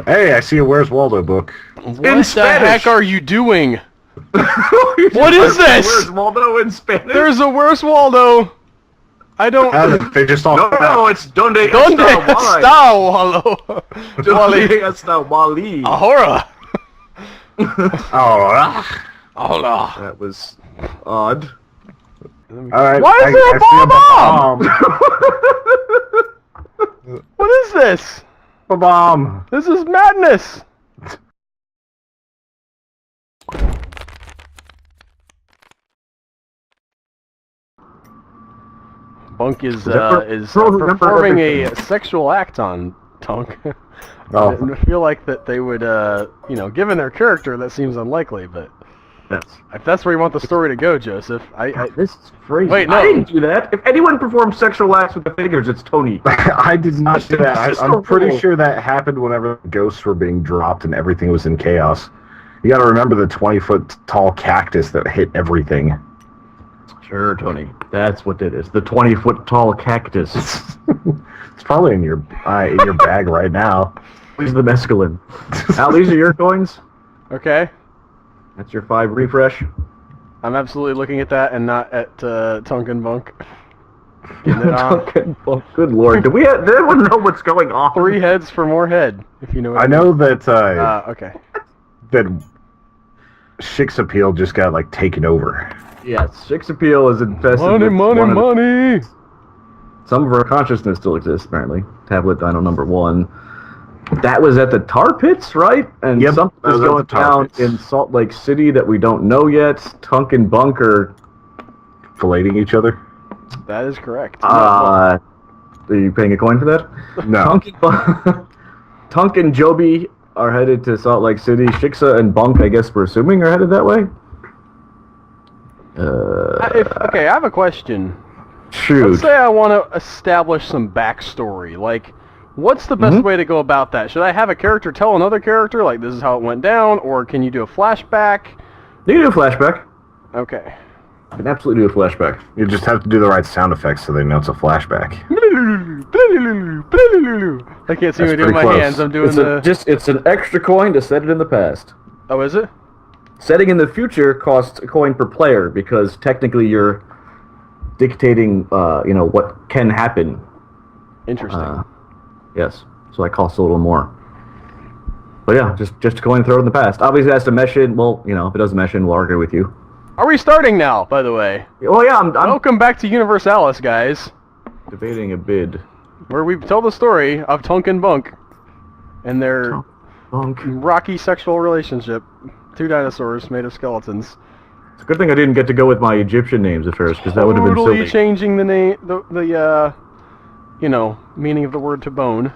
Hey, I see a Where's Waldo book. What the heck are you doing? What is this? Where's Waldo in Spanish? There's a Where's Waldo. I don't... They just all... No, it's Donde está Waldo? Donde está Wally? Ahora. Oh, Hola. That was odd. alright. Why is there a bomb? What is this? A bomb. This is madness. Bunk is performing a sexual act on Tunk. Oh. I feel like that they would, you know, given their character, that seems unlikely, but if that's where you want the story to go, Joseph, This is crazy. Wait, no. I didn't do that. If anyone performs sexual acts with the fingers, it's Tony. I did not do that. I'm pretty cool. sure that happened whenever ghosts were being dropped and everything was in chaos. You gotta remember the 20-foot tall cactus that hit everything. Sure, Tony. That's what it is. The 20-foot tall cactus. It's probably in your bag right now. Where's the mescaline? Al, these are your coins. Okay. That's your 5 refresh. I'm absolutely looking at that and not at Tunk and Bunk. Getting it on. Good lord. Did everyone know what's going on? 3 heads for more head, if you know what I know that okay. that Shik's appeal just got like taken over. Yes, Shik's appeal is infested Money, with money, money! Some of her consciousness still exists, apparently. Tablet Dino number 1. That was at the tar pits, right? And Yep, something that was was at going the tar down pits. in Salt Lake City that we don't know yet. Tunk and Bunk are... Filleting each other? That is correct. Are you paying a coin for that? No. Tunk and Joby are headed to Salt Lake City. Shiksa and Bunk, I guess we're assuming, are headed that way? Okay, I have a question. Shoot. Let's say I want to establish some backstory. Like, what's the best way to go about that? Should I have a character tell another character, like, this is how it went down, or can you do a flashback? You can do a flashback. Okay. You can absolutely do a flashback. You just have to do the right sound effects so they know it's a flashback. I can't see That's me doing pretty my close. hands. I'm doing It's an extra coin to set it in the past. Oh, is it? Setting in the future costs a coin per player because technically you're dictating, what can happen. Interesting. Yes, so that costs a little more. But yeah, just a coin throw in the past. Obviously, it has to mesh in. Well, if it doesn't mesh in, we'll argue with you. Are we starting now, by the way? Well, yeah, I'm Welcome back to Universalis, guys, debating a bid. where we tell the story of Tunk and Bunk and their Bunk. rocky sexual relationship. 2 dinosaurs made of skeletons. It's a good thing I didn't get to go with my Egyptian names at first, because that would have been Totally silly. changing the name, the meaning of the word to bone.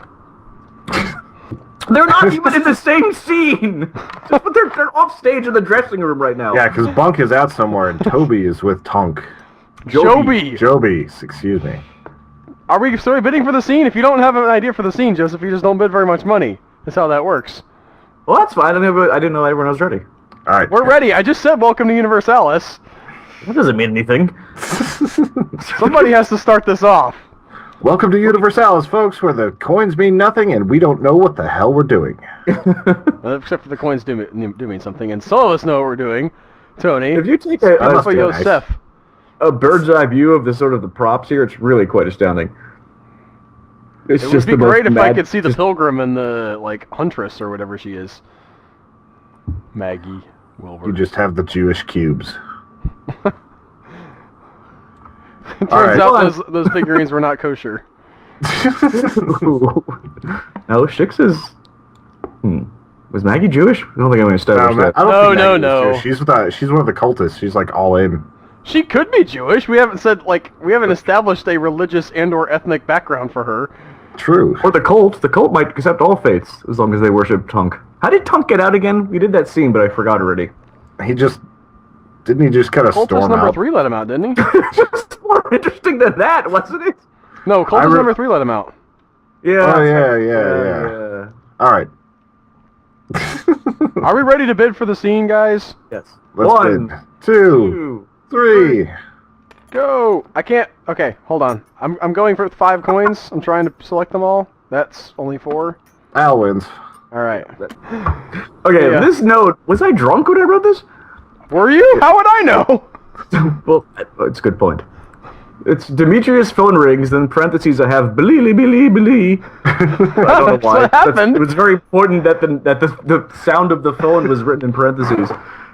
They're not even in the same scene! But they're off stage in the dressing room right now. Yeah, because Bunk is out somewhere and Toby is with Tunk. Joby! Joby, excuse me. Are we still bidding for the scene? If you don't have an idea for the scene, Joseph, you just don't bid very much money. That's how that works. Well, that's fine. I didn't know everyone was ready. All right. We're ready. I just said welcome to Universalis. That doesn't mean anything. Somebody has to start this off. Welcome to Universalis, folks, where the coins mean nothing and we don't know what the hell we're doing. Except for the coins do mean something, and some of us know what we're doing. Tony. If you take Yosef. a bird's eye view of the props here, it's really quite astounding. It's It just would be the most great if I mad- could see the pilgrim and the, huntress or whatever she is. Maggie Wilbur. You just have the Jewish cubes. Turns Alright. out those figurines were not kosher. No, Shix is... Was Maggie Jewish? I don't think I'm going to establish that. I don't think No, Maggie's no. Jewish. She's one of the cultists. She's like all in. She could be Jewish. We haven't established a religious and/or ethnic background for her. True. Or the cult. The cult might accept all faiths, as long as they worship Tunk. How did Tunk get out again? We did that scene, but I forgot already. Didn't he just kind of Cultist storm number out? 3 let him out, didn't he? Just more interesting than that, wasn't it? No, Cultist number 3 let him out. Yeah. Oh, yeah. All right. Are we ready to bid for the scene, guys? Yes. Let's One, bid. Two, three. Go! I can't... Okay, hold on. I'm going for 5 coins. I'm trying to select them all. That's only 4. Al wins. All right. Okay, Yeah. this note, was I drunk when I wrote this? Were you? How would I know? Well, it's a good point. It's Demetrius' phone rings, then in parentheses I have Billy. I don't know That's why. what happened. It was very important that the sound of the phone was written in parentheses.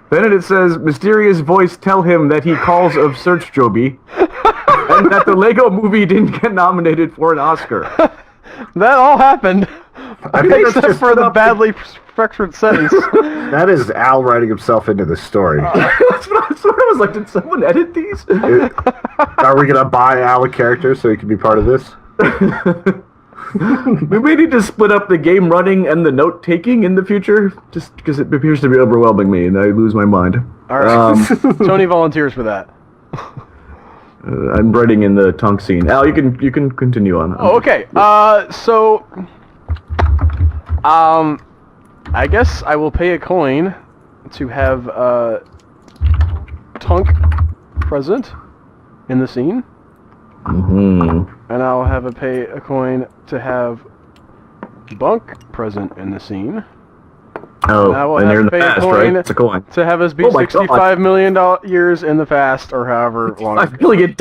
Then it says, mysterious voice tell him that he calls of Search Joby, and that the Lego movie didn't get nominated for an Oscar. That all happened. I think that's Except just for the badly structured sentence. That is Al writing himself into the story. That's what I was like, did someone edit these? Are we gonna buy Al a character so he can be part of this? We may need to split up the game running and the note taking in the future, just because it appears to be overwhelming me and I lose my mind. All right. Tony volunteers for that. I'm writing in the Tunk scene. Al, you can continue on. Oh, okay. So, I guess I will pay a coin to have Tunk present in the scene, Mm-hmm. and I'll pay a coin to have Bunk present in the scene. Oh, I will and have they're in to the pay a past, coin right? It's a coin. To have us be Oh my God. $65 million years in the past, or however long. $5 million.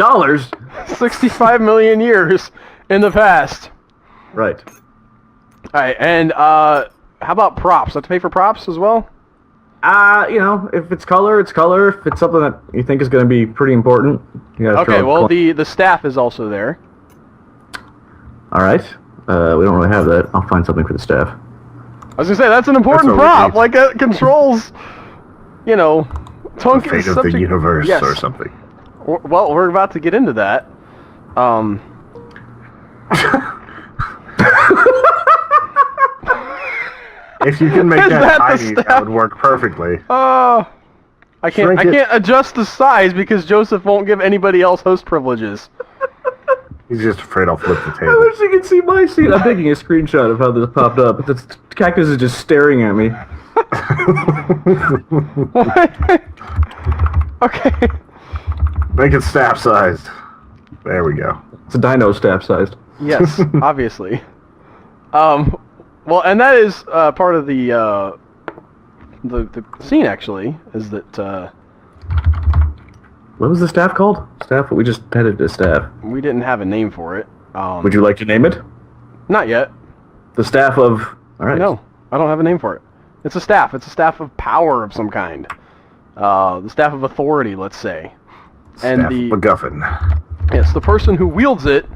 65 million years in the past. Right. Alright, and how about props? Do I have to pay for props as well? If it's color, it's color. If it's something that you think is going to be pretty important, you gotta Okay, throw well, a coin. the staff is also there. All right. We don't really have that. I'll find something for the staff. I was gonna say, that's an important That's what we prop. need. Like, it controls, The Tunk fate is of subject... the universe Yes. or something. Well, we're about to get into that. If you can make Is that that the tiny, staff? that would work perfectly. I Shrink it. can't adjust the size because Joseph won't give anybody else host privileges. He's just afraid I'll flip the I table. wish you could see my scene. I'm taking a screenshot of how this popped up. The cactus is just staring at me. Okay. Make it staff sized. There we go. It's a dino staff sized. Yes, obviously. Well, and that is part of the scene, actually, is that What was the staff called? Staff? We just headed to staff. we didn't have a name for it. Would you like to name it? Not yet. The staff of... All right. No, I don't have a name for it. It's a staff. It's a staff of power of some kind. The staff of authority, let's say. And Staff the MacGuffin. yes, the person who wields it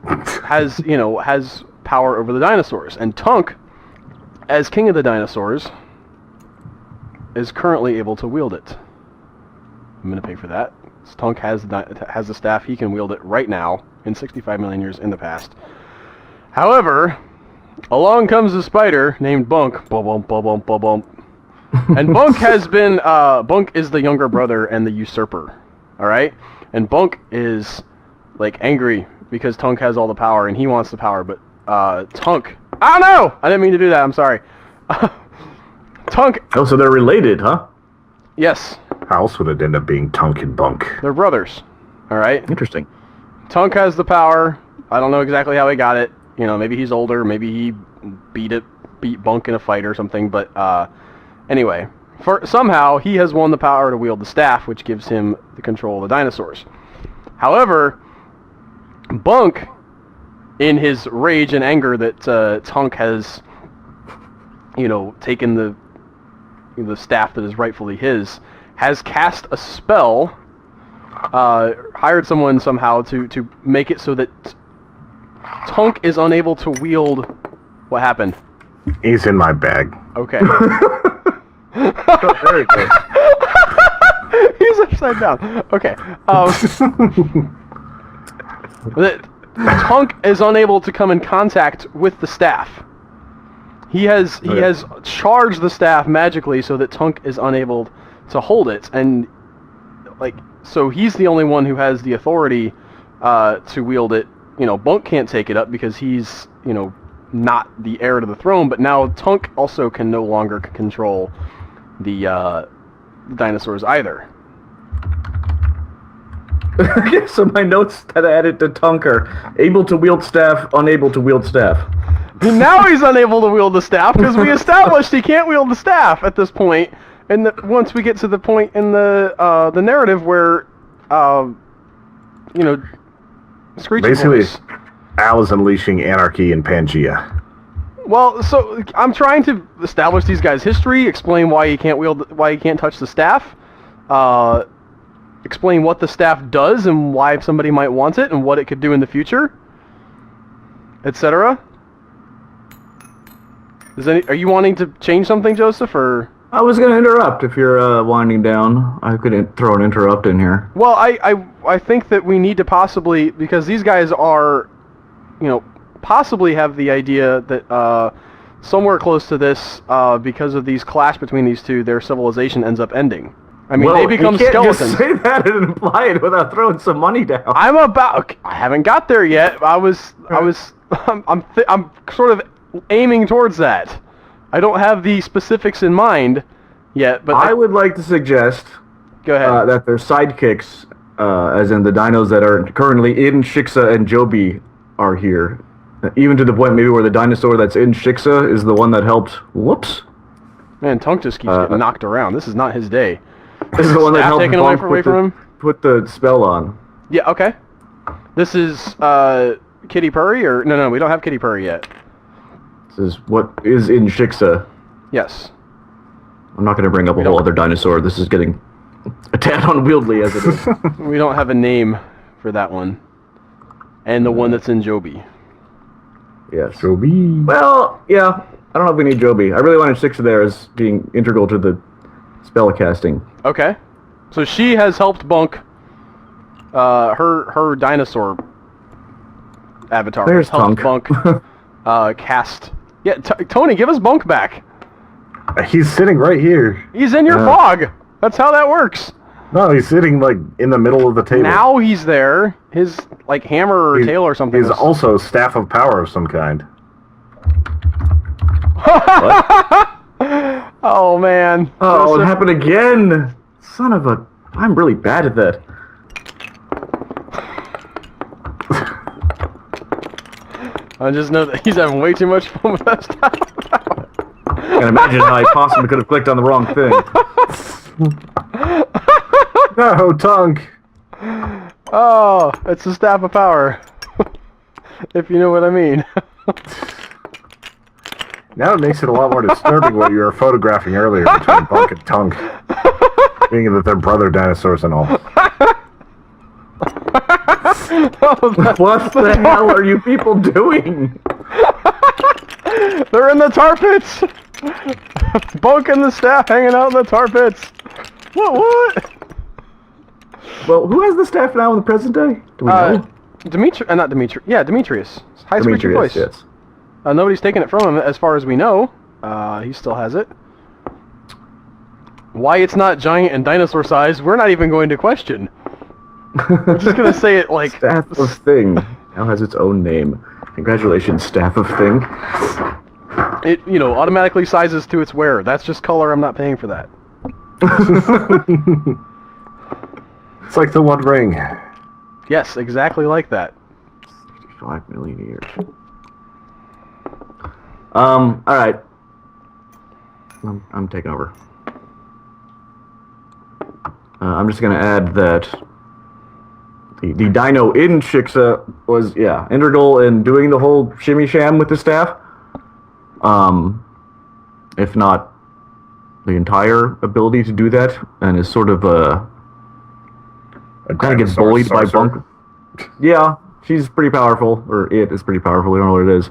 has power over the dinosaurs. And Tunk, as king of the dinosaurs, is currently able to wield it. I'm going to pay for that. Tunk has the staff. He can wield it right now in 65 million years in the past. However, along comes a spider named Bunk. Bum, bum, bum, bum, bum. And Bunk has been... Bunk is the younger brother and the usurper. Alright? And Bunk is, angry because Tunk has all the power and he wants the power, but Tunk... Oh, no! I didn't mean to do that. I'm sorry. Tunk... Oh, so they're related, huh? Yes. How else would it end up being Tunk and Bunk? They're brothers. Alright? Interesting. Tunk has the power. I don't know exactly how he got it. Maybe he's older. Maybe he beat Bunk in a fight or something. But anyway, somehow he has won the power to wield the staff, which gives him the control of the dinosaurs. However, Bunk, in his rage and anger that Tunk has, taken the staff that is rightfully his, has cast a spell. Hired someone somehow to make it so that Tunk is unable to wield... What happened? He's in my bag. Okay. Very good. He's upside down. Okay. That Tunk is unable to come in contact with the staff. He has charged the staff magically so that Tunk is unable to hold it, and so he's the only one who has the authority to wield it. Bunk can't take it up because he's, not the heir to the throne, but now Tunk also can no longer control the dinosaurs either. So my notes that I added to Tunk are able to wield staff, unable to wield staff. Now he's unable to wield the staff because we established he can't wield the staff at this point. And once we get to the point in the narrative where, Screechy Basically, Voice. Al is unleashing anarchy in Pangea. Well, so I'm trying to establish these guys' history, explain why he can't touch the staff, explain what the staff does and why somebody might want it and what it could do in the future, etc. Are you wanting to change something, Joseph, or? I was going to interrupt if you're winding down. I could throw an interrupt in here. Well, I think that we need to possibly, because these guys are, possibly have the idea that somewhere close to this, because of these clash between these two, their civilization ends up ending. I mean, they become skeletons. Just say that and imply it without throwing some money down. I haven't got there yet. I'm sort of aiming towards that. I don't have the specifics in mind yet, but I would like to suggest go ahead. That their sidekicks, as in the dinos that are currently in Shiksa and Joby, are here. Even to the point maybe where the dinosaur that's in Shiksa is the one that helped. Whoops. Man, Tunk just keeps getting knocked around. This is not his day. This is the one that helped taken away from him? Put the spell on. Yeah, okay. This is Kitty Purry, or no, we don't have Kitty Purry yet. This is what is in Shiksa. Yes. I'm not going to bring up a whole other dinosaur. This is getting a tad unwieldy as it is. We don't have a name for that one. And the one that's in Joby. Yes. Joby. Well, yeah. I don't know if we need Joby. I really wanted Shiksa there as being integral to the spell casting. Okay. So she has helped Bunk, her dinosaur avatar. There's helped Tunk. Bunk cast. Yeah, Tony, give us Bunk back. He's sitting right here. He's in your fog. That's how that works. No, he's sitting like in the middle of the table. Now he's there. His like hammer or tail or something. He's also staff of power of some kind. Oh man. Oh, it happened again. Son of a... I'm really bad at that. I just know that he's having way too much fun with that stuff. I can imagine how I possibly could have clicked on the wrong thing. No, Tunk. Oh, it's the staff of power. If you know what I mean. Now it makes it a lot more disturbing what you were photographing earlier between Bunk and Tunk. Being that they're brother dinosaurs and all. What the hell are you people doing? They're in the tar pits! Bunk and the staff hanging out in the tar pits! What? Well, who has the staff now in the present day? Do we know? Not Dimitri. Yeah, Demetrius. High Screechy Voice. Yes. Nobody's taken it from him as far as we know. He still has it. Why it's not giant and dinosaur sized, we're not even going to question. We're just going to say it like... Staff of Thing now has its own name. Congratulations, Staff of Thing. It, automatically sizes to its wearer. That's just color. I'm not paying for that. It's like the One Ring. Yes, exactly like that. 65 million years. Alright. I'm taking over. I'm just going to add that the dino in Shiksa was, integral in doing the whole shimmy sham with the staff. If not the entire ability to do that, and is sort of kind of gets bullied by Bunk. Yeah, she's pretty powerful, or it is pretty powerful. We don't know what it is.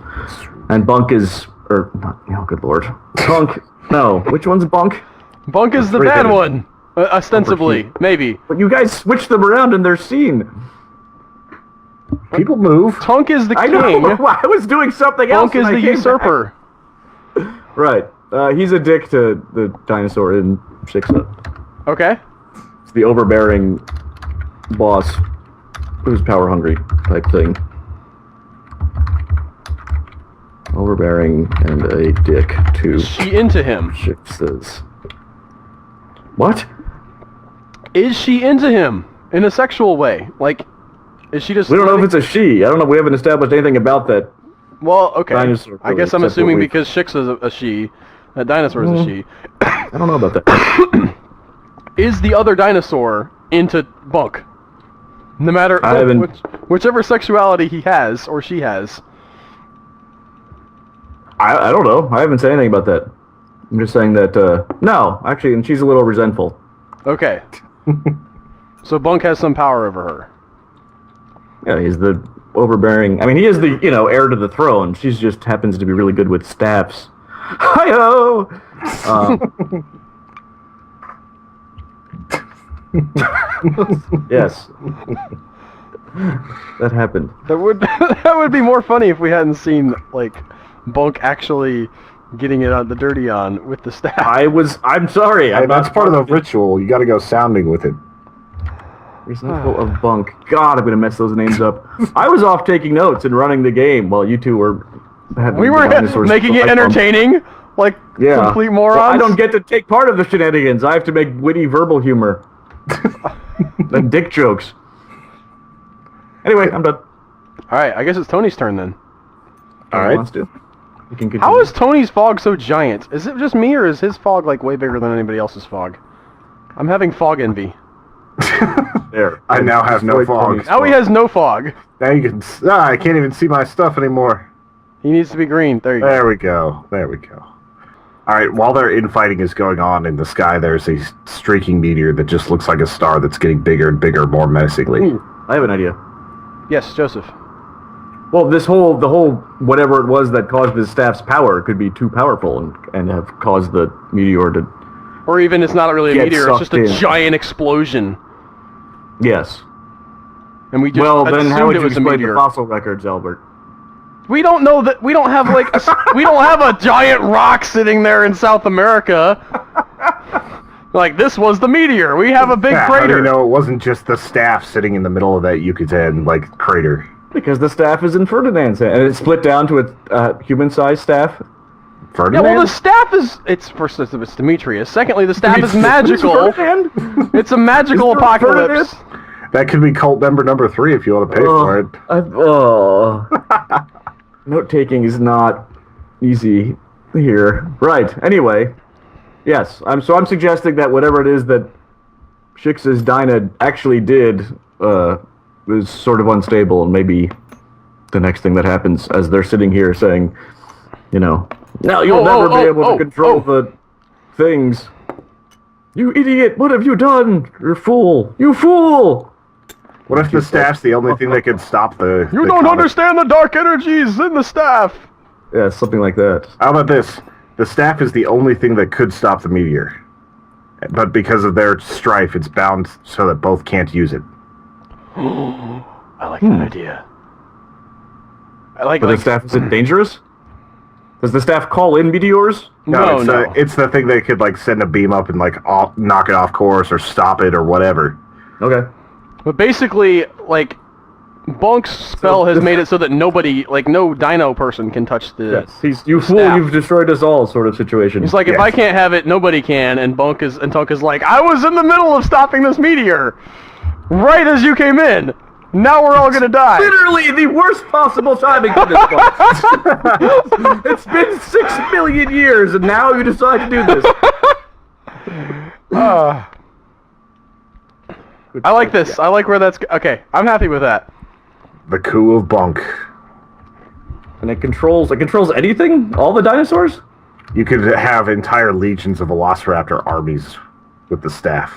And Bunk is, good lord, Bunk. No, which one's Bunk? Bunk is the bad one, ostensibly, maybe. But you guys switch them around in their scene. People move. Tunk is the king. I know. I was doing something else. Bunk is the usurper. Right. He's a dick to the dinosaur in Shiksa. Okay. It's the overbearing boss who's power hungry type thing. Overbearing and a dick to... Is she into him? Shiksa's. What? Is she into him? In a sexual way. Like, is she just... We don't know if it's a she. I don't know. We haven't established anything about that. Well, okay. Dinosaur, I guess I'm except assuming what we- because Shix is a she, that dinosaur is a she. I don't know about that. Is the other dinosaur into Bunk? No matter I haven't- whichever sexuality he has or she has. I don't know. I haven't said anything about that. I'm just saying that, no, actually, and she's a little resentful. Okay. So Bunk has some power over her. Yeah, he's the overbearing... I mean, he is the, heir to the throne. She just happens to be really good with staffs. Hi-yo! Yes. That happened. That would be more funny if we hadn't seen, like, Bunk actually getting it on the dirty on with the staff. I'm sorry. Hey, that's part of the ritual. You got to go sounding with it. Resentful of Bunk. God, I'm going to mess those names up. I was off taking notes and running the game while you two were... We were making it entertaining, like complete morons. Well, I don't get to take part of the shenanigans. I have to make witty verbal humor. And dick jokes. Anyway, I'm done. Alright, I guess it's Tony's turn then. All right. Wants to. You can continue. How is Tony's fog so giant? Is it just me, or is his fog, like, way bigger than anybody else's fog? I'm having fog envy. There. I now have no fog. Now he has no fog. Now you can... I can't even see my stuff anymore. He needs to be green. There you go. There we go. There we go. All right, while their infighting is going on in the sky, there's a streaking meteor that just looks like a star that's getting bigger and bigger, more menacingly. Ooh, I have an idea. Yes, Joseph. Well, the whole whatever it was that caused the staff's power could be too powerful and have caused the meteor to... Or even it's not really a Get meteor, it's just a sucked in. giant explosion. Yes. And we just Well, then how assumed would it you was a explain meteor. the fossil records, Albert? We don't know that. We don't have like we don't have a giant rock sitting there in South America. Like, this was the meteor. We have a big Yeah, how do crater. you know it wasn't just the staff sitting in the middle of that Yucatan, crater? Because the staff is in Ferdinand's hand, and it's split down to a human-sized staff. Yeah, Ferdinand? well, the staff is. First, it's Demetrius. Secondly, the staff is magical. Ferdinand? It's a magical Is there apocalypse. That could be cult member number 3 if you want to pay for it. Note-taking is not easy here. Right, anyway. Yes, I'm suggesting that whatever it is that Shix's Dinah actually did is sort of unstable, and maybe the next thing that happens as they're sitting here saying, now you'll never be able to control the things. You idiot, what have you done? You fool! You fool! What if the staff's the only thing that could stop the... You the don't comet? understand the dark energies in the staff. Yeah, something like that. How about this? The staff is the only thing that could stop the meteor. But because of their strife, it's bound so that both can't use it. I like that idea. I like. But the staff isn't dangerous? Does the staff call in meteors? No, It's the thing that could send a beam up and knock it off course or stop it or whatever. Okay. But basically, Bunk's spell has made it so that nobody, no dino person can touch the... Yes, he's, you fool, staff. you've destroyed us all sort of situation. He's like, if Yes. I can't have it, nobody can, and Tunk is like, I was in the middle of stopping this meteor! Right as you came in! Now we're all gonna die! literally the worst possible timing for this one. It's been 6 million years, and now you decide to do this. I like this. I like where that's... Okay, I'm happy with that. The coup of Bunk. And it controls anything? All the dinosaurs? You could have entire legions of Velociraptor armies with the staff.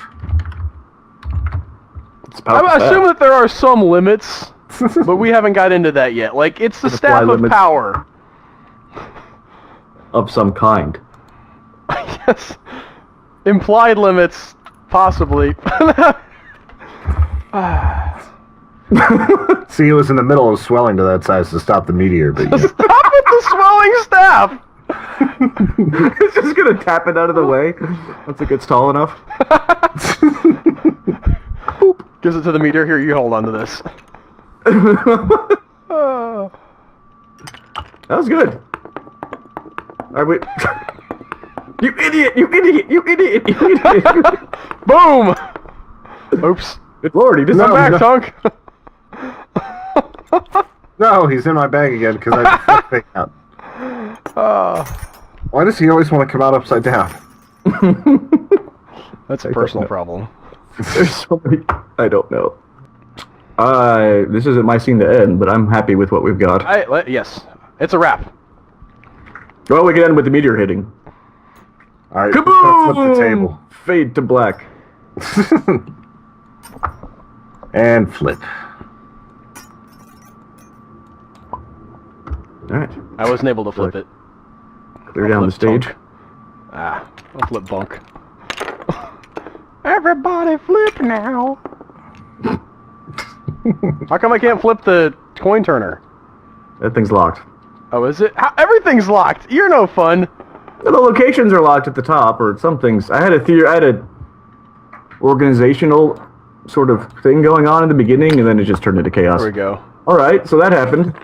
I assume that there are some limits, but we haven't got into that yet. It's the staff of limits. power. Of some kind. Yes. Implied limits, possibly. See, it was in the middle of swelling to that size to stop the meteor, but Stop with the swelling staff! It's just gonna tap it out of the way once it gets tall enough. Boop. Gives it to the meteor. Here, you hold on to this. That was good. Alright, wait. You idiot! You idiot! You idiot! You idiot! Boom! Oops. Good lord, he just Come back, no. Tunk! No, he's in my bag again because I just flipped thing out. Why does he always want to come out upside down? That's a personal problem. There's so many... I don't know. This isn't my scene to end, but I'm happy with what we've got. Yes, it's a wrap. Well, we can end with the meteor hitting. Alright, Kaboom! flip the table. Fade to black. And flip. Alright. I wasn't able to flip it. Clear down the flip stage. I'll flip bunk. Everybody flip now. How come I can't flip the coin turner? That thing's locked. Oh, is it? Everything's locked. You're no fun. The locations are locked at the top, or some things. I had a organizational sort of thing going on in the beginning, and then it just turned into chaos. There we go. All right, so that happened.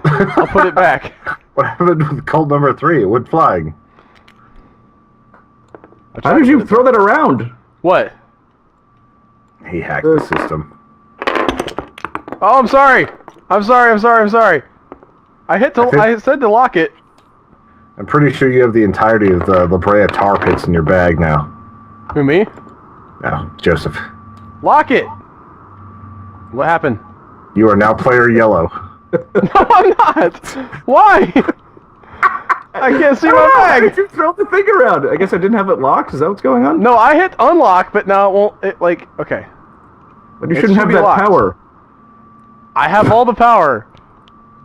I'll put it back. What happened with cult number 3? It went flying. How did you throw that around? What? He hacked the system. Oh, I'm sorry. I'm sorry. I said to lock it. I'm pretty sure you have the entirety of the La Brea tar pits in your bag now. Who, me? No, Joseph. Lock it. What happened? You are now player yellow. No, I'm not. Why? I can't see my How did bag. you throw the thing around? I guess I didn't have it locked. Is that what's going on? No, I hit unlock, but now it won't. Okay. But you It shouldn't should have be that locked. power. I have all the power.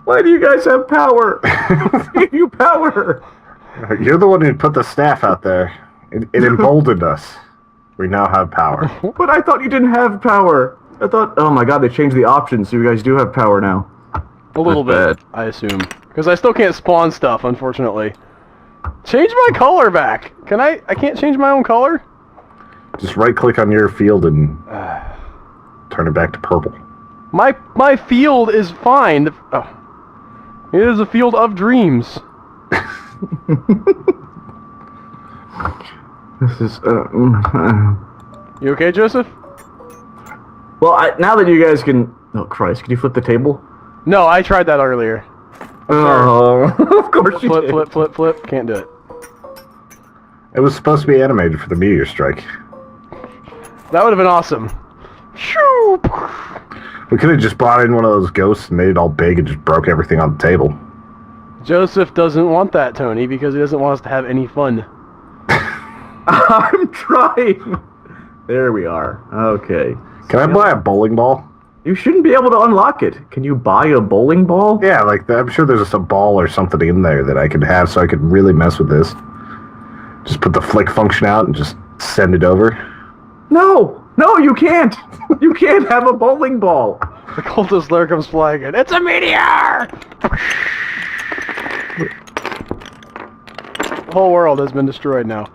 Why do you guys have power? Give you power. You're the one who put the staff out there. It emboldened us. We now have power. But I thought you didn't have power. I thought, oh my god, they changed the options, so you guys do have power now. A little That's bit, I assume. Because I still can't spawn stuff, unfortunately. Change my color back. Can I? I can't change my own color? Just right-click on your field and turn it back to purple. My field is fine. Oh. It is a field of dreams. This is, You okay, Joseph? Well, now that you guys can... Oh, Christ, can you flip the table? No, I tried that earlier. Oh, of course you did. Flip. Can't do it. It was supposed to be animated for the meteor strike. That would have been awesome. Shoo! We could have just brought in one of those ghosts and made it all big and just broke everything on the table. Joseph doesn't want that, Tony, because he doesn't want us to have any fun. I'm trying. There we are. Okay. Can I buy a bowling ball? You shouldn't be able to unlock it. Can you buy a bowling ball? Yeah, I'm sure there's just a ball or something in there that I could have so I could really mess with this. Just put the flick function out and just send it over. No, you can't. You can't have a bowling ball. The cultist lair comes flying in. It's a meteor! The whole world has been destroyed now.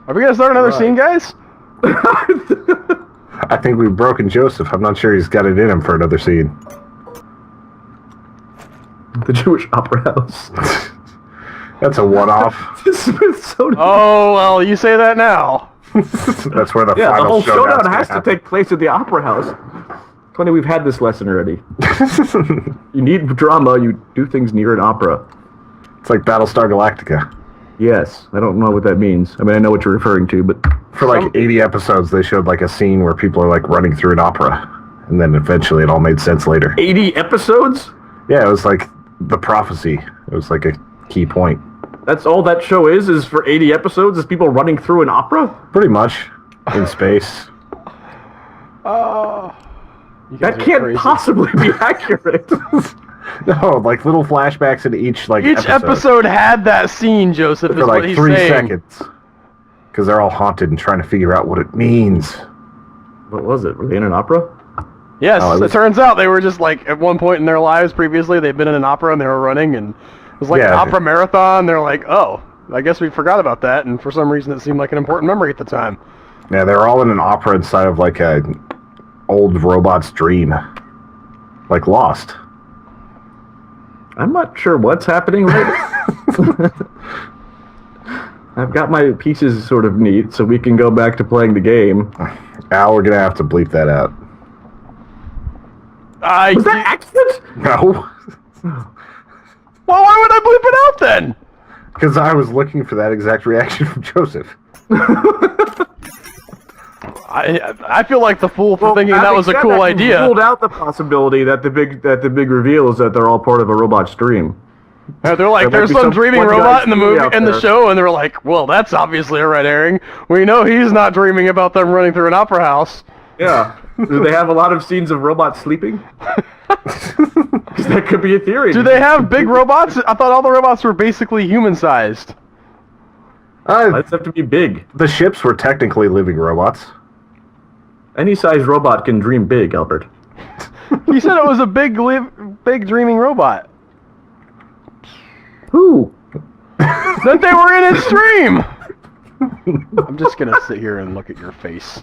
Are we gonna start another scene, guys? I think we've broken Joseph. I'm not sure he's got it in him for another scene. The Jewish Opera House. That's a one-off. The Smithsonian. Oh, well, you say that now. That's where the Yeah, the final whole showdown's showdown gonna has to happen. take place at the Opera House. Funny, we've had this lesson already. You need drama, you do things near an opera. It's like Battlestar Galactica. Yes, I don't know what that means. I mean, I know what you're referring to, but... For like 80 episodes, they showed like a scene where people are like running through an opera. And then eventually it all made sense later. 80 episodes? Yeah, it was like the prophecy. It was like a key point. That's all that show is for 80 episodes, is people running through an opera? Pretty much. In space. You guys That are can't crazy. possibly be accurate. No, like little flashbacks in each like Each episode had that scene, Joseph, for is like what he's 3 saying. seconds. Because they're all haunted and trying to figure out what it means. What was it? Were they in an opera? Yes, Oh, it it was- turns out they were just like, at one point in their lives previously, they'd been in an opera and they were running, and it was like an Yeah. opera marathon. They're like, oh, I guess we forgot about that, and for some reason it seemed like an important memory at the time. Yeah, they were all in an opera inside of like a old robot's dream. Like Lost. I'm not sure what's happening right I've got my pieces sort of neat, so we can go back to playing the game. Al, we're gonna have to bleep that out. Was that accident? No. Well, why would I bleep it out then? Because I was looking for that exact reaction from Joseph. I feel like the fool for thinking that was a cool idea. Ruled out the possibility that the big reveal is that they're all part of a robot stream. They're like, there's some dreaming robot in the movie, in the show, and they're like, well, that's obviously a red herring. We know he's not dreaming about them running through an opera house. Yeah. Do they have a lot of scenes of robots sleeping? That could be a theory. Do they have big robots? I thought all the robots were basically human-sized. Let's have to be big. The ships were technically living robots. Any size robot can dream big, Albert. He said it was a big dreaming robot. Who? That they were in its dream! I'm just gonna sit here and look at your face.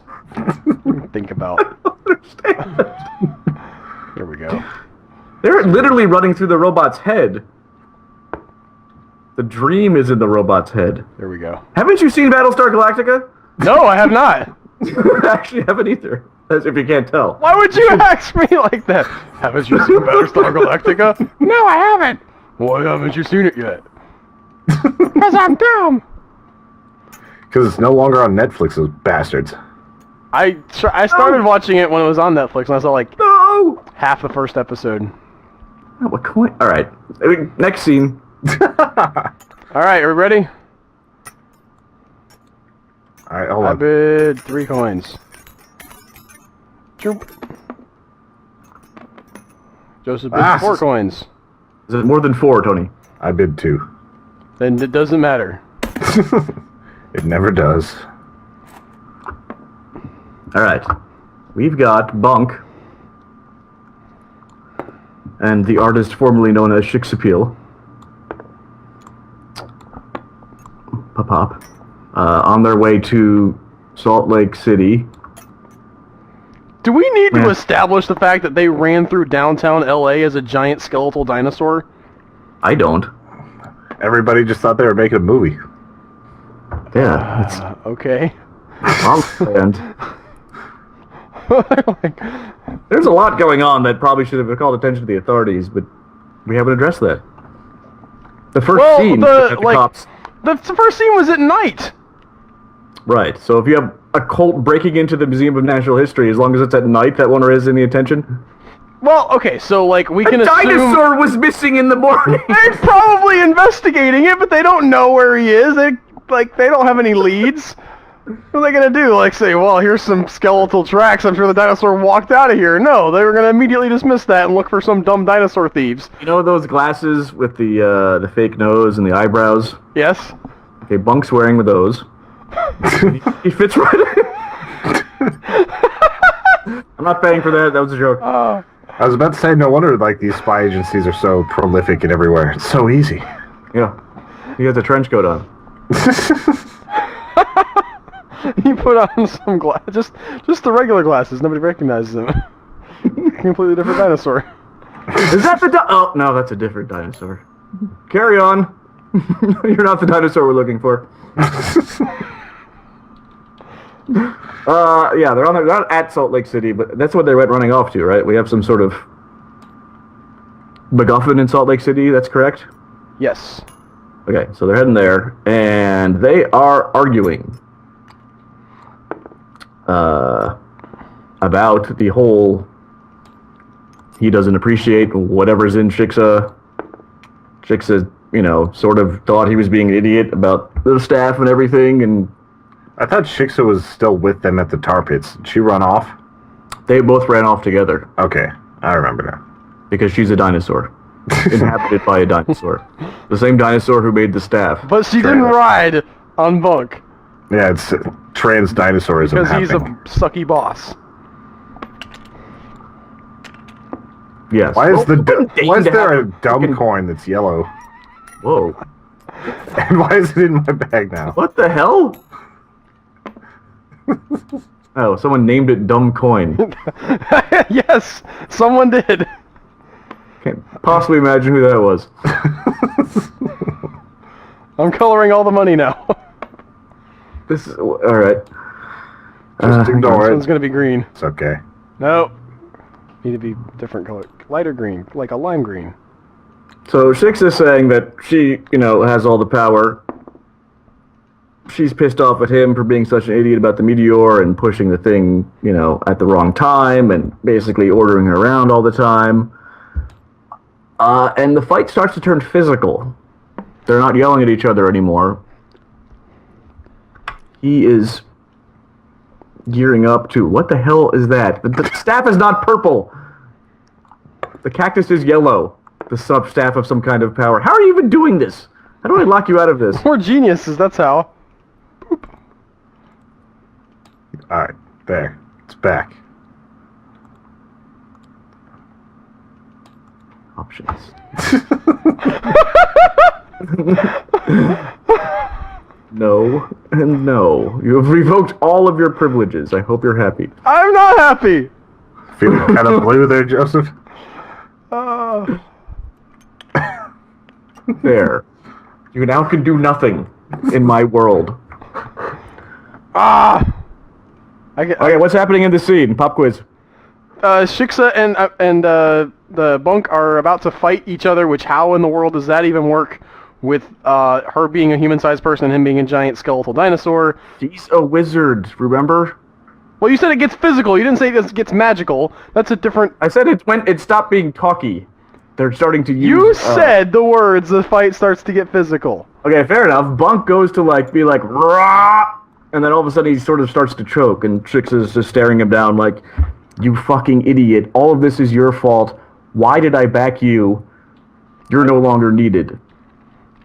Think about it. I don't understand. Here we go. They're literally running through the robot's head. The dream is in the robot's head. There we go. Haven't you seen Battlestar Galactica? No, I have not. I actually haven't either. As if you can't tell. Why would you ask me like that? Haven't you seen Battlestar Galactica? No, I haven't. Why haven't you seen it yet? Because I'm dumb. Because it's no longer on Netflix, those bastards. I started watching it when it was on Netflix, and I saw like half the first episode. Oh, what coin? All right. Next scene. All right, are we ready? All right, hold I on. bid 3 coins. Joseph bid 4 coins. Is it more than 4, Tony? I bid 2. Then it doesn't matter. It never does. All right. We've got Bunk and the artist formerly known as Shixapil. Pop. On their way to Salt Lake City. Do we need to establish the fact that they ran through downtown LA as a giant skeletal dinosaur? I don't. Everybody just thought they were making a movie. Yeah. It's Okay. wrong planned. There's a lot going on that probably should have called attention to the authorities, but we haven't addressed that. The first scene with the cops. The first scene was at night. Right. So if you have a cult breaking into the Museum of Natural History, as long as it's at night, that won't raise any attention. Well, okay, so like we can assume dinosaur was missing in the morning. they're probably investigating it, but they don't know where he is. They don't have any leads. What are they gonna do? Like say, well, here's some skeletal tracks. I'm sure the dinosaur walked out of here. No, they were gonna immediately dismiss that and look for some dumb dinosaur thieves. You know those glasses with the fake nose and the eyebrows? Yes. Okay, Bunk's wearing those. He fits right in. I'm not paying for that. That was a joke. I was about to say, no wonder like these spy agencies are so prolific and everywhere. It's so easy. Yeah. He has a trench coat on. He put on some just the regular glasses. Nobody recognizes him. Completely different dinosaur. Is that the oh, no, that's a different dinosaur. Carry on. You're not the dinosaur we're looking for. Yeah, they're not at Salt Lake City, but that's what they went running off to, right? We have some sort of MacGuffin in Salt Lake City, that's correct? Yes. Okay, so they're heading there, and they are arguing about the whole he doesn't appreciate whatever's in Shixa. Shixa, sort of thought he was being an idiot about the staff and everything, and I thought Shixa was still with them at the tar pits. Did she run off? they both ran off together. Okay, I remember now. Because she's a dinosaur. Inhabited by a dinosaur. The same dinosaur who made the staff. But she didn't ride on Bunk. Yeah, it's trans dinosaurs. Because he's a sucky boss. Yes. Why is there a dumb coin that's yellow? Whoa. And why is it in my bag now? What the hell? Oh, someone named it Dumb Coin. Yes, someone did. Can't possibly imagine who that was. I'm coloring all the money now. This is all right. Just ignore This it. one's gonna be green. It's okay. No. Need to be different color. Lighter green, like a lime green. So Shix is saying that she, has all the power. She's pissed off at him for being such an idiot about the meteor and pushing the thing, at the wrong time and basically ordering her around all the time. And the fight starts to turn physical. They're not yelling at each other anymore. He is gearing up to... What the hell is that? The staff is not purple. The cactus is yellow. The sub-staff of some kind of power. How are you even doing this? How do I lock you out of this? We're geniuses, that's how. Boop. Alright, there. It's back. Options. No and no. You have revoked all of your privileges. I hope you're happy. I'm not happy! Feeling kind of blue there, Joseph? There. You now can do nothing in my world. Okay, what's happening in this scene? Pop quiz. Shixa and the Bunk are about to fight each other, which how in the world does that even work with her being a human-sized person and him being a giant skeletal dinosaur? She's a wizard, remember? Well, you said it gets physical. You didn't say it gets magical. That's a different... I said it stopped being talky. They're starting to use... You said the words, the fight starts to get physical. Okay, fair enough. Bunk goes to, be like, rah! And then all of a sudden he sort of starts to choke, and Trix is just staring him down like, you fucking idiot. All of this is your fault. Why did I back you? You're no longer needed.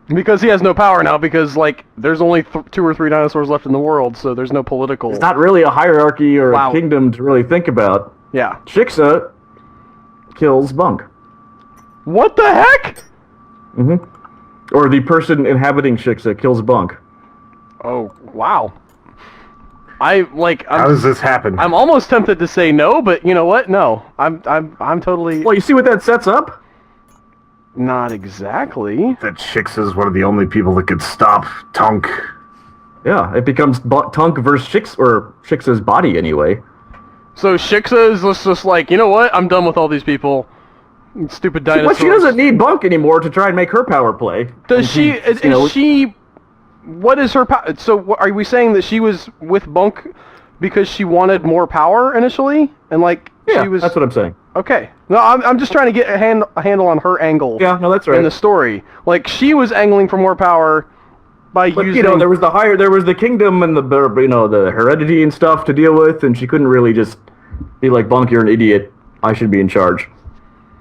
Because he has no power now, because, there's only 2 or 3 dinosaurs left in the world, so there's no political... It's not really a hierarchy or a kingdom to really think about. Yeah. Shixa kills Bunk. What the heck? Mm-hmm. Or the person inhabiting Shixa kills Bunk. Oh, wow. How does this happen? I'm almost tempted to say no, but you know what? No. I'm totally... Well, you see what that sets up? Not exactly. That Shix is one of the only people that could stop Tunk. Yeah, it becomes Tunk versus Shixa's body anyway. So Shixa is just like, you know what? I'm done with all these people. Stupid dinosaurs. But she doesn't need Bunk anymore to try and make her power play. Does she... Is she... What is her power? So are we saying that she was with Bunk because she wanted more power initially? And yeah, she was... that's what I'm saying. Okay. No, I'm just trying to get a handle on her angle. Yeah, no, that's right. In the story. She was angling for more power by using... there was the kingdom and the heredity and stuff to deal with, and she couldn't really just be like, Bunk, you're an idiot. I should be in charge.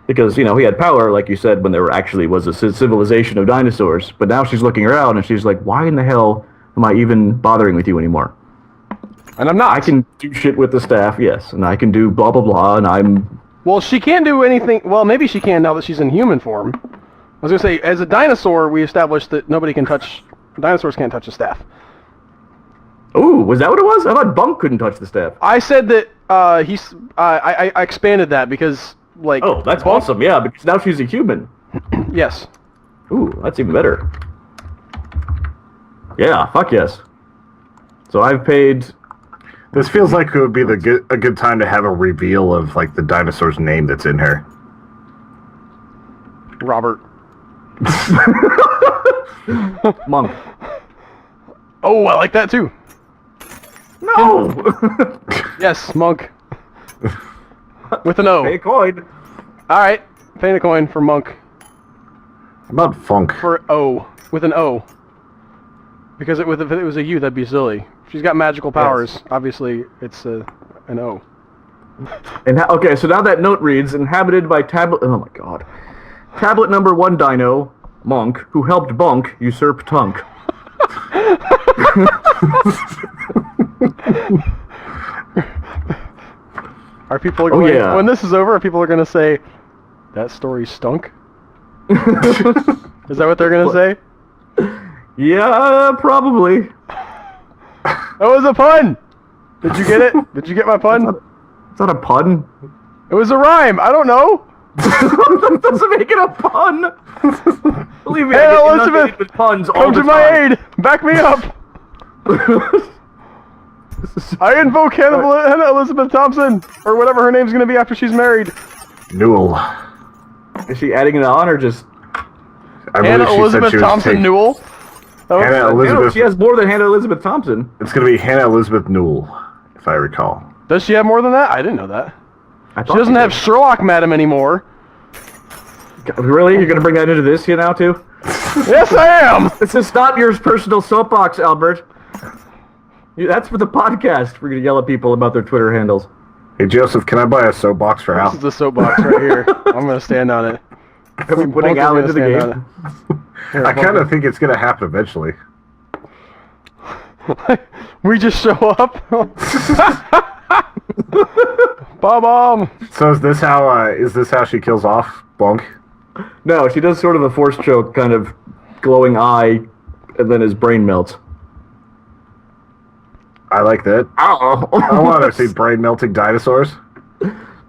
Because, he had power, like you said, when there actually was a civilization of dinosaurs. But now she's looking around and she's like, why in the hell am I even bothering with you anymore? And I'm not. I can do shit with the staff, yes. And I can do blah, blah, blah, and I'm... Well, she can't do anything... Well, maybe she can now that she's in human form. I was going to say, as a dinosaur, we established that nobody can touch... Dinosaurs can't touch a staff. Ooh, was that what it was? I thought Bunk couldn't touch the staff. I said that I expanded that because... oh, that's awesome, yeah, because now she's a human. Yes. Ooh, that's even better. Yeah, fuck yes. So I've paid... This feels like it would be a good time to have a reveal of, the dinosaur's name that's in her. Robert. Monk. Oh, I like that too. No! Yes, Monk. With an O. Pay a coin. Alright, paying a coin for Monk. How about Funk? For O. With an O. Because if it was a U, that'd be silly. She's got magical powers. Yes. Obviously, it's an O. Okay, so now that note reads, inhabited by tablet... Oh my god. Tablet number 1 dino, Monk, who helped Bunk usurp Tunk. Are people going... yeah. When this is over, people are going to say, that story stunk? Is that what they're going to say? Yeah, probably. That was a pun! Did you get it? Did you get my pun? It's not a pun. It was a rhyme. I don't know. That doesn't make it a pun. Believe me, Hey, I get Elizabeth, inundated with puns all come the to my time. aid. Back me up. I invoke Hannah Elizabeth Thompson, or whatever her name's going to be after she's married. Newell. Is she adding it on, or just... I Hannah believe she said Elizabeth she was Thompson taking- Newell? Hannah Elizabeth. She has more than Hannah Elizabeth Thompson. It's going to be Hannah Elizabeth Newell, if I recall. Does she have more than that? I didn't know that. I She thought doesn't have did. Sherlock Madam anymore. Really? You're gonna bring that into this here now, too? Yes, I am! This is not your personal soapbox, Albert. That's for the podcast. We're gonna yell at people about their Twitter handles. Hey, Joseph, can I buy a soapbox for This Al? is the soapbox right here. I'm going to stand on it. Are we putting Bunker's Al gonna into the stand game? on I kind of think it's going to happen eventually. it. We just show up. Bomb. So is this how she kills off Bonk? No, she does sort of a force choke, kind of glowing eye, and then his brain melts. I like that. Oh. I want to see brain melting dinosaurs.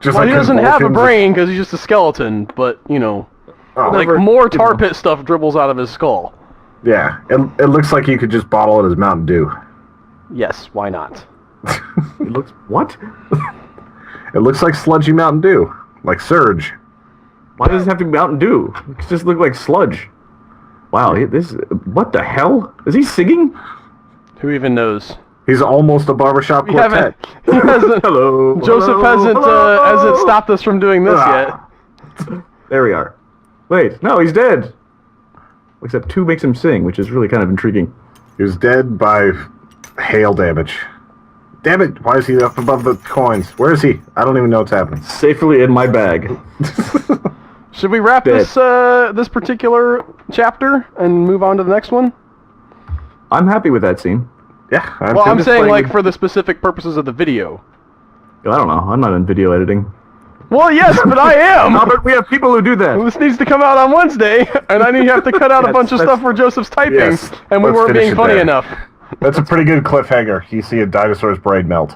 Just Well, he doesn't have a convulsions. brain because he's just a skeleton, but, you know, Oh, like more tar pit stuff dribbles out of his skull. yeah, it looks like you could just bottle it as Mountain Dew. Yes, why not? It looks... What? It looks like sludgy Mountain Dew, like Surge. Why does it have to be Mountain Dew? It just look like sludge. Wow, this... What the hell? Is he singing? Who even knows? He's almost a barbershop We haven't. quartet. He hasn't. Hello. Joseph hello, hasn't stopped us from doing this Ah. yet. There we are. Wait, no, he's dead. Except 2 makes him sing, which is really kind of intriguing. He was dead by hail damage. Damn it! Why is he up above the coins? Where is he? I don't even know what's happening. Safely in my bag. Should we wrap Dead. this particular chapter and move on to the next one? I'm happy with that scene. Yeah, Well, I'm just saying playing like with- for the specific purposes of the video. I don't know. I'm not in video editing. Well, yes, but I am. Albert, we have people who do that. This needs to come out on Wednesday, and I have to cut out a bunch of That's- stuff where Joseph's typing, Yes, and we let's weren't finish being it funny there. enough. That's a pretty good cliffhanger. You see a dinosaur's brain melt.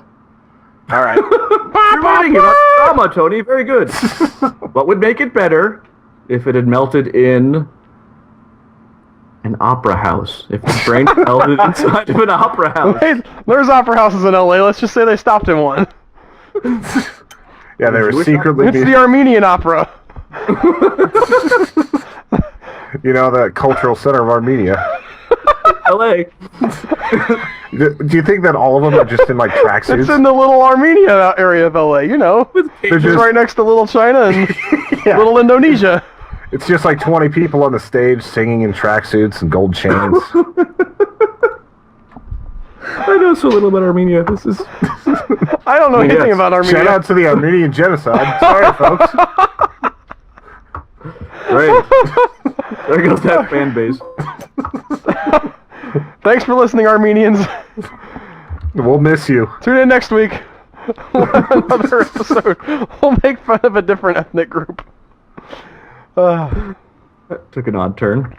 All right. You're writing about drama, Tony. Very good. What would make it better if it had melted in an opera house? If the brain melted inside of an opera house. Hey, there's opera houses in LA. Let's just say they stopped in one. Yeah, they were Jewish secretly... It's the Armenian opera. You know, the cultural center of Armenia. LA. Do you think that all of them are just in, like, It's tracksuits? in the little Armenia area of LA, you know. They're It's just, right next to Little China and yeah, Little Indonesia. it's just like 20 people on the stage singing in tracksuits and gold chains. I know so little about Armenia. This is... I don't know anything Yes. about Armenia. Shout out to the Armenian genocide. Sorry, folks. Great. There goes that fan base. Thanks for listening, Armenians. We'll miss you. Tune in next week. We'll have another episode. We'll make fun of a different ethnic group. That took an odd turn.